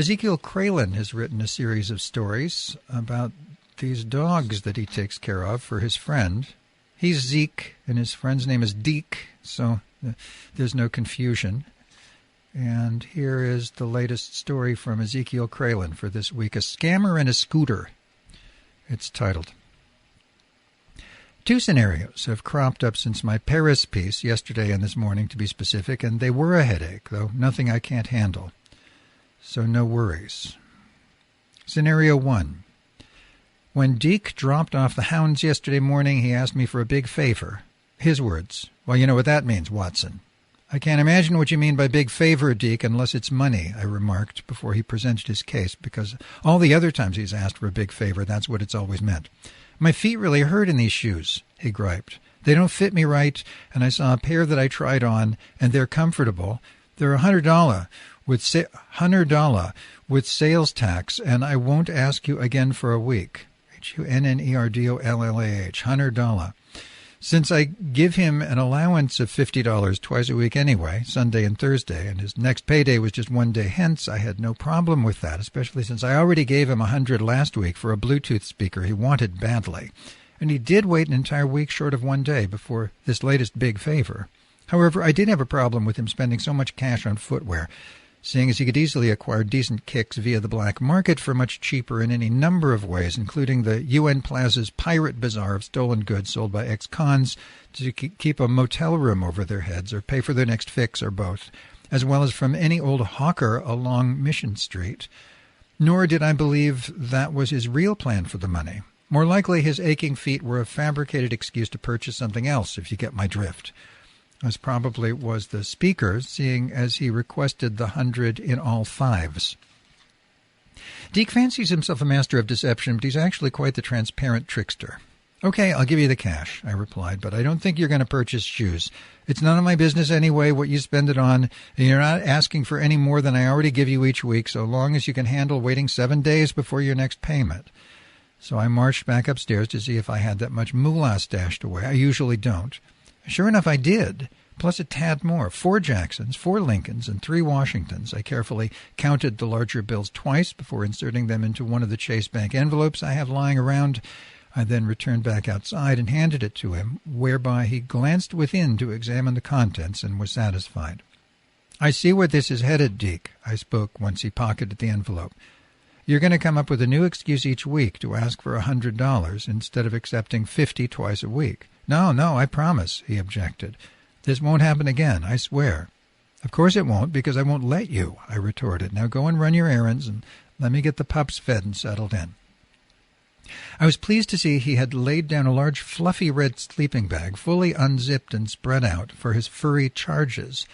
Ezekiel Kralin has written a series of stories about these dogs that he takes care of for his friend. He's Zeke, and his friend's name is Deke, so there's no confusion. And here is the latest story from Ezekiel Kralin for this week, A Scammer and a Scooter. It's titled. Two scenarios have cropped up since my Paris piece yesterday and this morning, to be specific, and they were a headache, though nothing I can't handle. So no worries. Scenario 1. When Deke dropped off the hounds yesterday morning, he asked me for a big favor. His words. Well, you know what that means, Watson. I can't imagine what you mean by big favor, Deke, unless it's money, I remarked before he presented his case, because all the other times he's asked for a big favor, that's what it's always meant. My feet really hurt in these shoes, he griped. They don't fit me right, and I saw a pair that I tried on, and they're comfortable. They're $100 with sales tax, and I won't ask you again for a week. HUNNERDOLLAH, $100. Since I give him an allowance of $50 twice a week anyway, Sunday and Thursday, and his next payday was just one day hence, I had no problem with that, especially since I already gave him $100 last week for a Bluetooth speaker he wanted badly. And he did wait an entire week short of one day before this latest big favor. However, I did have a problem with him spending so much cash on footwear, seeing as he could easily acquire decent kicks via the black market for much cheaper in any number of ways, including the UN Plaza's pirate bazaar of stolen goods sold by ex-cons to keep a motel room over their heads or pay for their next fix or both, as well as from any old hawker along Mission Street. Nor did I believe that was his real plan for the money. More likely his aching feet were a fabricated excuse to purchase something else, if you get my drift. As probably was the speaker, seeing as he requested the 100 in all fives. Deke fancies himself a master of deception, but he's actually quite the transparent trickster. Okay, I'll give you the cash, I replied, but I don't think you're going to purchase shoes. It's none of my business anyway what you spend it on, and you're not asking for any more than I already give you each week, so long as you can handle waiting 7 days before your next payment. So I marched back upstairs to see if I had that much moolah stashed away. I usually don't. Sure enough, I did, plus a tad more. 4 Jacksons, 4 Lincolns, and 3 Washingtons. I carefully counted the larger bills twice before inserting them into one of the Chase Bank envelopes I have lying around. I then returned back outside and handed it to him, whereby he glanced within to examine the contents and was satisfied. I see where this is headed, Deke, I spoke once he pocketed the envelope. You're going to come up with a new excuse each week to ask for $100 instead of accepting 50 twice a week. No, I promise, he objected. This won't happen again, I swear. Of course it won't, because I won't let you, I retorted. Now go and run your errands and let me get the pups fed and settled in. I was pleased to see he had laid down a large fluffy red sleeping bag, fully unzipped and spread out, for his furry charges,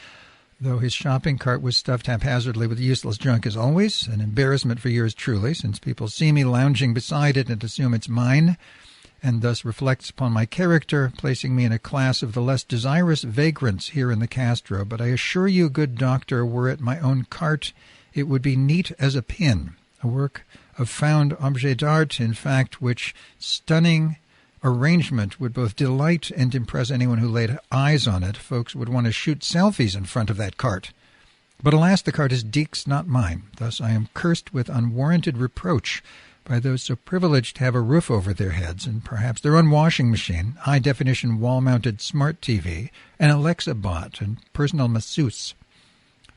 though his shopping cart was stuffed haphazardly with useless junk as always, an embarrassment for yours truly, since people see me lounging beside it and assume it's mine, and thus reflects upon my character, placing me in a class of the less desirous vagrants here in the Castro. But I assure you, good doctor, were it my own cart, it would be neat as a pin, a work of found objet d'art, in fact, which stunning arrangement would both delight and impress anyone who laid eyes on it. Folks would want to shoot selfies in front of that cart. But alas, the cart is Deke's, not mine. Thus I am cursed with unwarranted reproach by those so privileged to have a roof over their heads and perhaps their own washing machine, high-definition wall-mounted smart TV, an Alexa bot, and personal masseuse.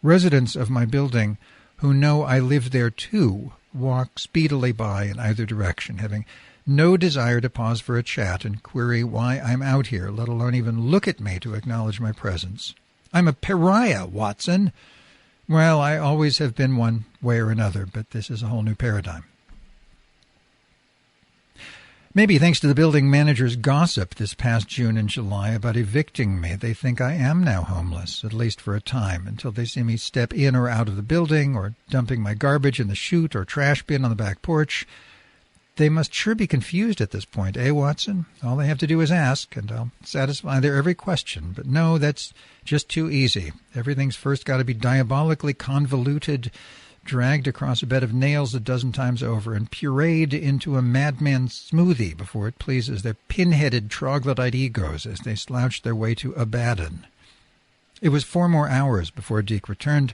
Residents of my building who know I live there too walk speedily by in either direction, having no desire to pause for a chat and query why I'm out here, let alone even look at me to acknowledge my presence. I'm a pariah, Watson. Well, I always have been one way or another, but this is a whole new paradigm. Maybe thanks to the building manager's gossip this past June and July about evicting me, they think I am now homeless, at least for a time, until they see me step in or out of the building, or dumping my garbage in the chute or trash bin on the back porch. They must sure be confused at this point, eh, Watson? All they have to do is ask, and I'll satisfy their every question. But no, that's just too easy. Everything's first got to be diabolically convoluted, dragged across a bed of nails a dozen times over, and pureed into a madman's smoothie before it pleases their pin-headed troglodyte egos as they slouch their way to Abaddon. It was 4 more hours before Deke returned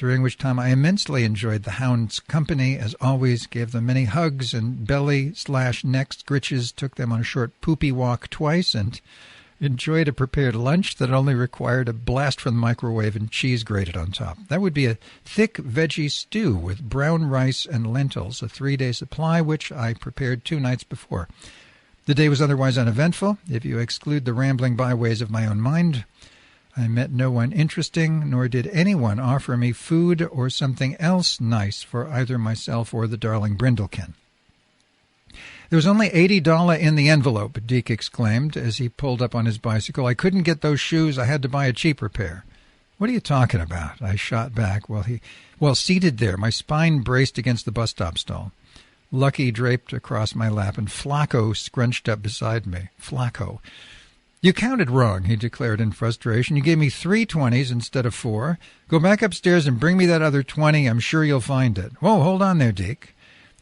during which time I immensely enjoyed the hound's company, as always, gave them many hugs and belly/neck scritches, took them on a short poopy walk twice, and enjoyed a prepared lunch that only required a blast from the microwave and cheese grated on top. That would be a thick veggie stew with brown rice and lentils, a 3-day supply, which I prepared 2 nights before. The day was otherwise uneventful, if you exclude the rambling byways of my own mind. I met no one interesting, nor did anyone offer me food or something else nice for either myself or the darling Brindlekin. "There was only $80 in the envelope," Deke exclaimed as he pulled up on his bicycle. "I couldn't get those shoes. I had to buy a cheaper pair." "What are you talking about?" I shot back while seated there, my spine braced against the bus stop stall. Lucky draped across my lap, and Flacco scrunched up beside me. Flacco. "You counted wrong," he declared in frustration. "You gave me 3 20s instead of 4. Go back upstairs and bring me that other 20. I'm sure you'll find it." "Whoa, hold on there, Deke,"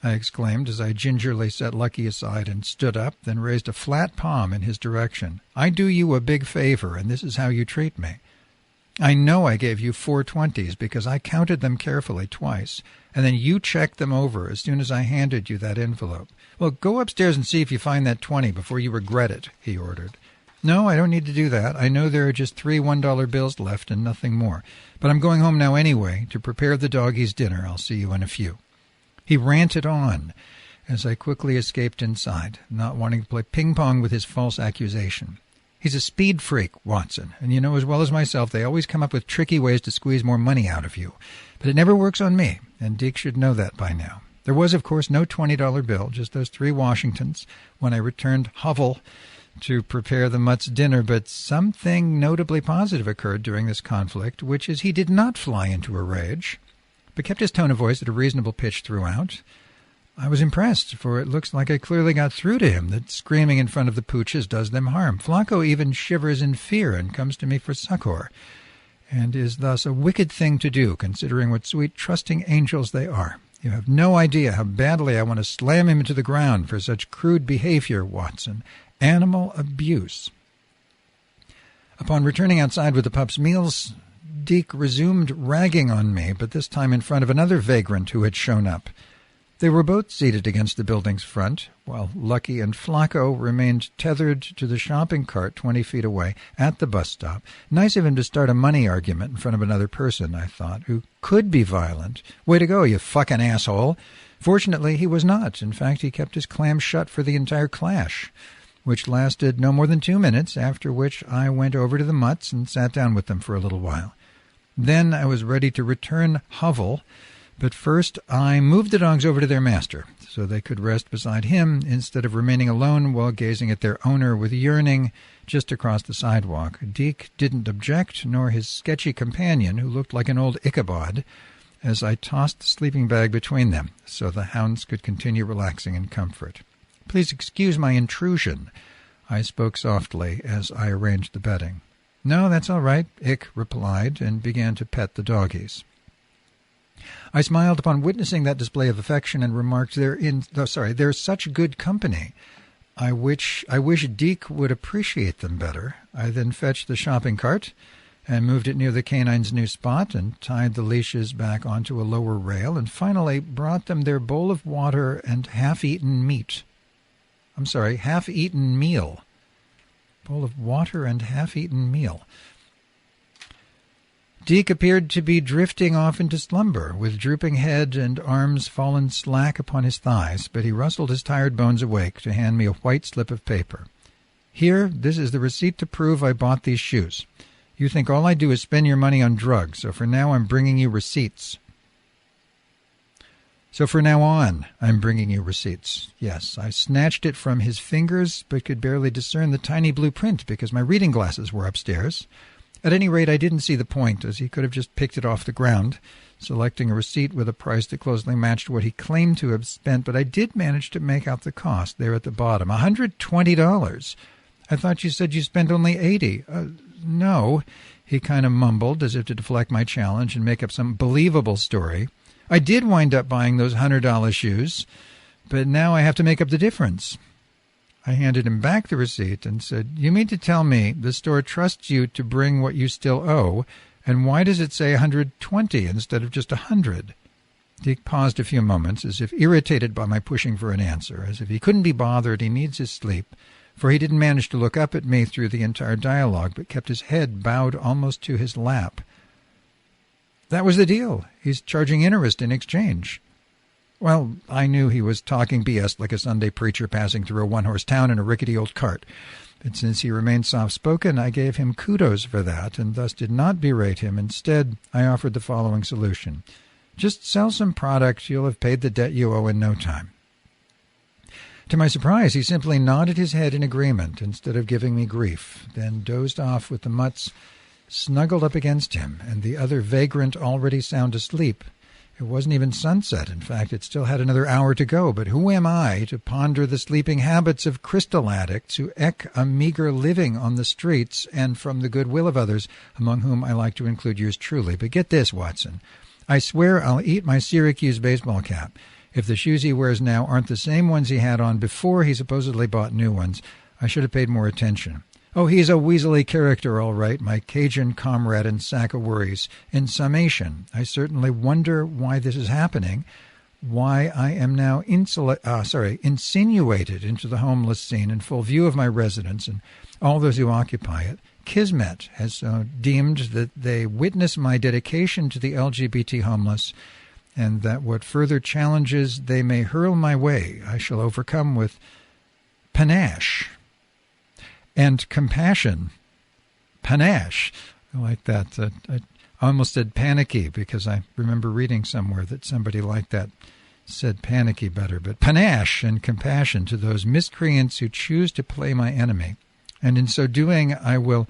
I exclaimed as I gingerly set Lucky aside and stood up, then raised a flat palm in his direction. "I do you a big favor, and this is how you treat me. I know I gave you 4 20s because I counted them carefully twice, and then you checked them over as soon as I handed you that envelope. Well, go upstairs and see if you find that 20 before you regret it," he ordered. "No, I don't need to do that. I know there are just 3 $1 bills left and nothing more. But I'm going home now anyway to prepare the doggies' dinner. I'll see you in a few." He ranted on as I quickly escaped inside, not wanting to play ping-pong with his false accusation. He's a speed freak, Watson, and you know as well as myself they always come up with tricky ways to squeeze more money out of you. But it never works on me, and Deke should know that by now. There was, of course, no $20 bill, just those 3 Washingtons when I returned hovel to prepare the mutt's dinner, but something notably positive occurred during this conflict, which is he did not fly into a rage, but kept his tone of voice at a reasonable pitch throughout. I was impressed, for it looks like I clearly got through to him that screaming in front of the pooches does them harm. Flacco even shivers in fear and comes to me for succor, and is thus a wicked thing to do, considering what sweet, trusting angels they are. You have no idea how badly I want to slam him into the ground for such crude behavior, Watson. Animal abuse. Upon returning outside with the pup's meals, Deke resumed ragging on me, but this time in front of another vagrant who had shown up. They were both seated against the building's front, while Lucky and Flacco remained tethered to the shopping cart 20 feet away at the bus stop. Nice of him to start a money argument in front of another person, I thought, who could be violent. Way to go, you fucking asshole. Fortunately, he was not. In fact, he kept his clams shut for the entire clash, which lasted no more than 2 minutes, after which I went over to the mutts and sat down with them for a little while. Then I was ready to return hovel, but first I moved the dogs over to their master, so they could rest beside him instead of remaining alone while gazing at their owner with yearning just across the sidewalk. Deke didn't object, nor his sketchy companion, who looked like an old Ichabod, as I tossed the sleeping bag between them, so the hounds could continue relaxing in comfort. "Please excuse my intrusion," I spoke softly as I arranged the bedding. "No, that's all right," Ick replied, and began to pet the doggies. I smiled upon witnessing that display of affection and remarked, they're such good company. I wish Deke would appreciate them better." I then fetched the shopping cart and moved it near the canine's new spot and tied the leashes back onto a lower rail and finally brought them their bowl of water and half-eaten meal. Bowl of water and half-eaten meal. Deke appeared to be drifting off into slumber, with drooping head and arms fallen slack upon his thighs, but he rustled his tired bones awake to hand me a white slip of paper. "Here, this is the receipt to prove I bought these shoes. You think all I do is spend your money on drugs, so for now I'm bringing you receipts." "So for now on, I'm bringing you receipts." Yes, I snatched it from his fingers, but could barely discern the tiny blue print because my reading glasses were upstairs. At any rate, I didn't see the point, as he could have just picked it off the ground, selecting a receipt with a price that closely matched what he claimed to have spent, but I did manage to make out the cost there at the bottom. $120. "I thought you said you spent only $80. No," he kind of mumbled, as if to deflect my challenge and make up some believable story. "I did wind up buying those $100 shoes, but now I have to make up the difference." I handed him back the receipt and said, "You mean to tell me the store trusts you to bring what you still owe, And why does it say 120 instead of just 100? Deke paused a few moments, as if irritated by my pushing for an answer, as if he couldn't be bothered, he needs his sleep, for he didn't manage to look up at me through the entire dialogue, but kept his head bowed almost to his lap. That was the deal. He's charging interest in exchange. Well, I knew he was talking BS like a Sunday preacher passing through a one-horse town in a rickety old cart. But since he remained soft-spoken, I gave him kudos for that, and thus did not berate him. Instead, I offered the following solution. Just sell some product, you'll have paid the debt you owe in no time. To my surprise, he simply nodded his head in agreement instead of giving me grief, then dozed off with the mutts snuggled up against him, and the other vagrant already sound asleep. It wasn't even sunset. In fact, it still had another hour to go, but who am I to ponder the sleeping habits of crystal addicts who eke a meager living on the streets and from the goodwill of others, among whom I like to include yours truly. But get this, Watson. I swear I'll eat my Syracuse baseball cap. If the shoes he wears now aren't the same ones he had on before he supposedly bought new ones, I should have paid more attention. Oh, he's a weaselly character, all right, my Cajun comrade and sack of worries. In summation, I certainly wonder why this is happening, why I am now insinuated into the homeless scene in full view of my residents and all those who occupy it. Kismet has deemed that they witness my dedication to the LGBT homeless, and that what further challenges they may hurl my way I shall overcome with panache and compassion. Panache. I like that. I almost said panicky because I remember reading somewhere that somebody like that said panicky better. But panache and compassion to those miscreants who choose to play my enemy. And in so doing, I will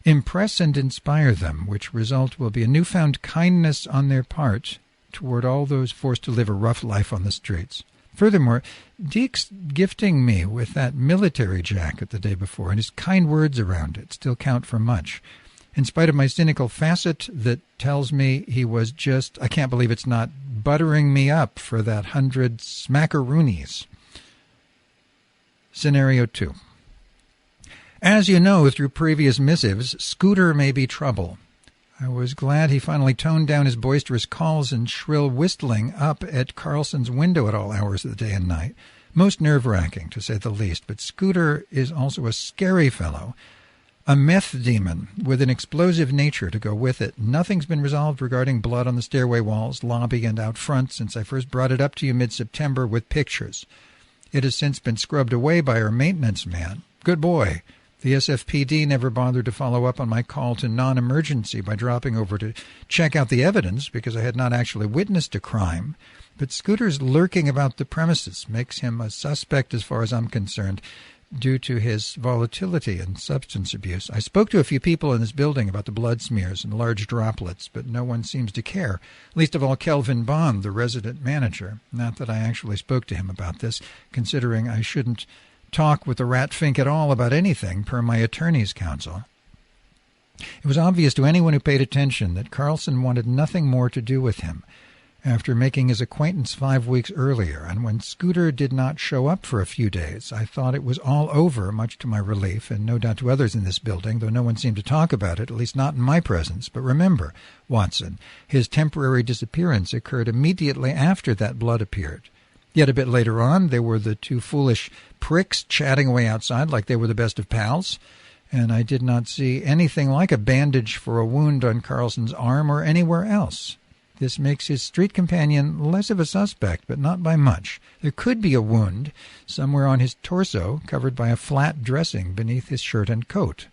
impress and inspire them, which result will be a newfound kindness on their part toward all those forced to live a rough life on the streets. Furthermore, Deke's gifting me with that military jacket the day before and his kind words around it still count for much. In spite of my cynical facet that tells me he was just, I can't believe it's not, buttering me up for that 100 smackaroonies. Scenario 2. As you know through previous missives, Scooter may be trouble. I was glad he finally toned down his boisterous calls and shrill whistling up at Carlson's window at all hours of the day and night. Most nerve-wracking, to say the least, but Scooter is also a scary fellow, a meth demon with an explosive nature to go with it. Nothing's been resolved regarding blood on the stairway walls, lobby, and out front since I first brought it up to you mid-September with pictures. It has since been scrubbed away by our maintenance man. Good boy. The SFPD never bothered to follow up on my call to non-emergency by dropping over to check out the evidence because I had not actually witnessed a crime. But Scooter's lurking about the premises makes him a suspect as far as I'm concerned due to his volatility and substance abuse. I spoke to a few people in this building about the blood smears and large droplets, but no one seems to care, least of all Kelvin Bond, the resident manager. Not that I actually spoke to him about this, considering I shouldn't talk with the rat fink at all about anything, per my attorney's counsel. It was obvious to anyone who paid attention that Carlson wanted nothing more to do with him after making his acquaintance 5 weeks earlier, and when Scooter did not show up for a few days, I thought it was all over, much to my relief, and no doubt to others in this building, though no one seemed to talk about it, at least not in my presence. But remember, Watson, his temporary disappearance occurred immediately after that blood appeared. Yet a bit later on, there were the two foolish pricks chatting away outside like they were the best of pals, and I did not see anything like a bandage for a wound on Carlson's arm or anywhere else. This makes his street companion less of a suspect, but not by much. There could be a wound somewhere on his torso, covered by a flat dressing beneath his shirt and coat.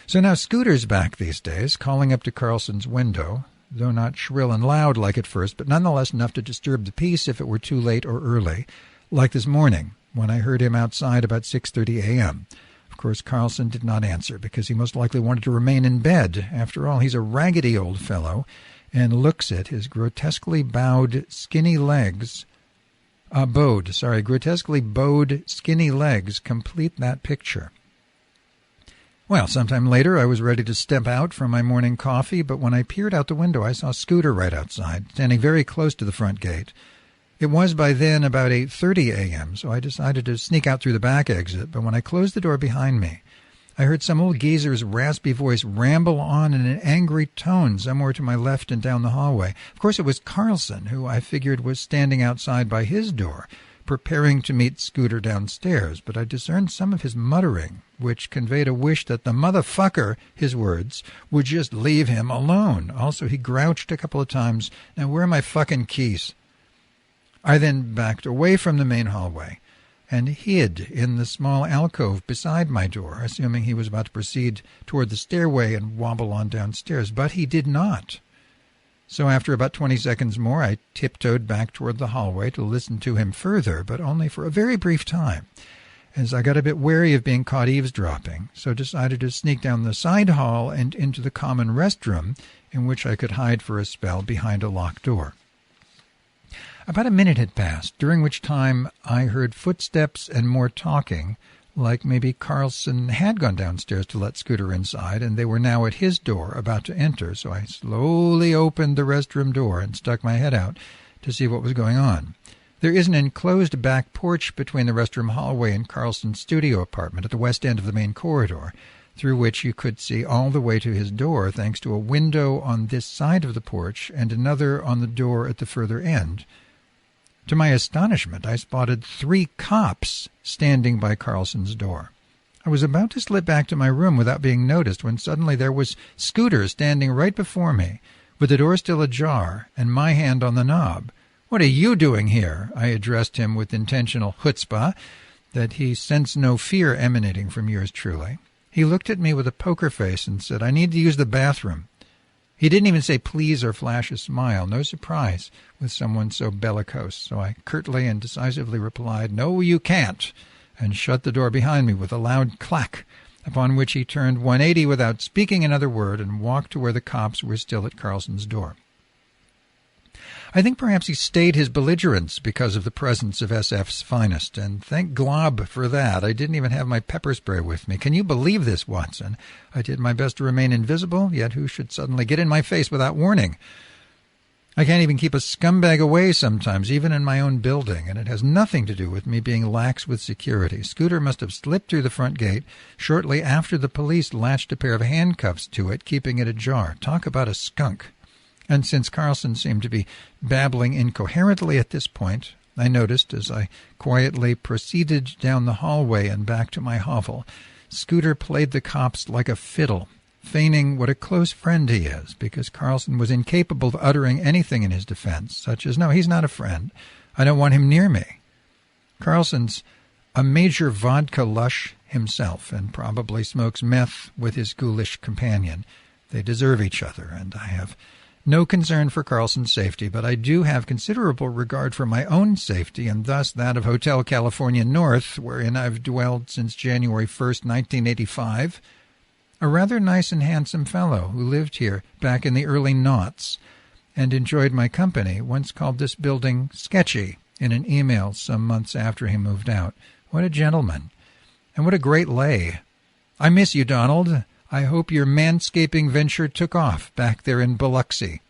So now Scooter's back these days, calling up to Carlson's window, though not shrill and loud like at first, but nonetheless enough to disturb the peace if it were too late or early, like this morning, when I heard him outside about 6:30 a.m. Of course, Carlson did not answer, because he most likely wanted to remain in bed. After all, he's a raggedy old fellow, and looks it, his grotesquely bowed, skinny legs, grotesquely bowed, skinny legs complete that picture. Well, sometime later I was ready to step out for my morning coffee, but when I peered out the window I saw Scooter right outside, standing very close to the front gate. It was by then about 8:30 a.m., so I decided to sneak out through the back exit, but when I closed the door behind me, I heard some old geezer's raspy voice ramble on in an angry tone somewhere to my left and down the hallway. Of course, it was Carlson, who I figured was standing outside by his door, preparing to meet Scooter downstairs, but I discerned some of his muttering, which conveyed a wish that the motherfucker, his words, would just leave him alone. Also, he grouched a couple of times, "Now, where are my fucking keys?" I then backed away from the main hallway and hid in the small alcove beside my door, assuming he was about to proceed toward the stairway and wobble on downstairs. But he did not. So after about 20 seconds more, I tiptoed back toward the hallway to listen to him further, but only for a very brief time, as I got a bit wary of being caught eavesdropping, so decided to sneak down the side hall and into the common restroom, in which I could hide for a spell behind a locked door. About a minute had passed, during which time I heard footsteps and more talking, like maybe Carlson had gone downstairs to let Scooter inside, and they were now at his door, about to enter, so I slowly opened the restroom door and stuck my head out to see what was going on. There is an enclosed back porch between the restroom hallway and Carlson's studio apartment at the west end of the main corridor, through which you could see all the way to his door, thanks to a window on this side of the porch and another on the door at the further end. To my astonishment, I spotted 3 cops standing by Carlson's door. I was about to slip back to my room without being noticed when suddenly there was Scooter standing right before me, with the door still ajar and my hand on the knob. "What are you doing here?" I addressed him with intentional chutzpah that he sensed no fear emanating from yours truly. He looked at me with a poker face and said, "I need to use the bathroom." He didn't even say please or flash a smile. No surprise with someone so bellicose, so I curtly and decisively replied, "No, you can't," and shut the door behind me with a loud clack, upon which he turned 180 without speaking another word and walked to where the cops were still at Carlson's door. I think perhaps he stayed his belligerence because of the presence of SF's finest, and thank Glob for that. I didn't even have my pepper spray with me. Can you believe this, Watson? I did my best to remain invisible, yet who should suddenly get in my face without warning? I can't even keep a scumbag away sometimes, even in my own building, and it has nothing to do with me being lax with security. Scooter must have slipped through the front gate shortly after the police latched a pair of handcuffs to it, keeping it ajar. Talk about a skunk. And since Carlson seemed to be babbling incoherently at this point, I noticed, as I quietly proceeded down the hallway and back to my hovel, Scooter played the cops like a fiddle, feigning what a close friend he is, because Carlson was incapable of uttering anything in his defense, such as, "No, he's not a friend. I don't want him near me." Carlson's a major vodka lush himself, and probably smokes meth with his ghoulish companion. They deserve each other, and I have no concern for Carlson's safety, but I do have considerable regard for my own safety, and thus that of Hotel California North, wherein I've dwelled since January 1st, 1985. A rather nice and handsome fellow who lived here back in the early noughts and enjoyed my company once called this building sketchy in an email some months after he moved out. What a gentleman. And what a great lay. I miss you, Donald. I hope your manscaping venture took off back there in Biloxi.